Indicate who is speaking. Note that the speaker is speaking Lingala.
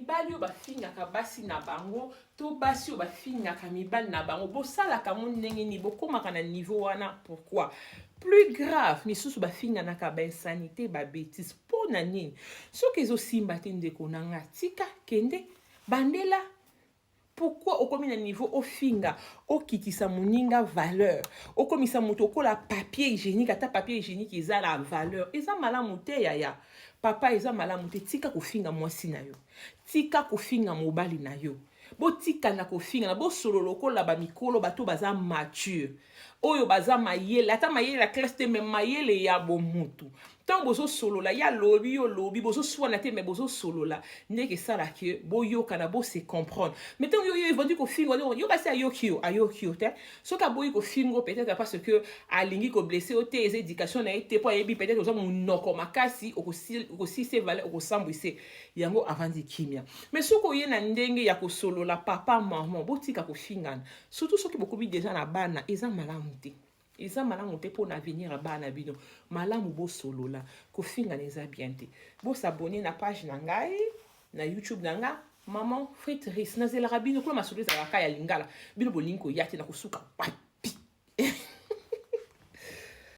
Speaker 1: mibali oyo bafingaka basi na bango to basi oyo bafingaka mibali na bango bosalaka mo ndenge nini bokomaka na niveau wana pourquoi plus grave misusu bafinganaka bainsanité babétise mpo na nini soki ezosimba te ndeko na nga tika kende bandela pourquoi okomi na niveau ofinga okitisa moninga valeur okomisa moto okola papier hygiénique ata papier hygiénique eza la valeur eza malamu te yaya papa eza malamu te tika kofinga mwasi na yo tika kofinga mobali na yo botika na kofinga na bosolo lokola bamikolo bato baza mature oyo baza mayele ata mayele la classe te me mayele ya bomutu tant bozo solola ya lobi yo lobi bozo swana te me bozo solola ndeke sala ke boyoka na bo se comprendre mais tant yo vendu ko fingo yo kasi ayokio te soka boyi ko fingo peut-être parce que alingi ko blesser o te éducation na été po yebi peut-être ozo monoko makasi okosi se valeur okosambwise yango avant di kimia mais soko ye na ndenge ya ko solola papa maman botika ko fingana surtout soki bokobi déjà na bana eza malamu te eza malamu te pour l'avenir ya bana bino malamu bo solola ko fingana eza bien te bo s'abonner na page na ngai na YouTube na nga maman Fritrice na zela bino ko masolo za kaya lingala bino bolinko yati na kusuka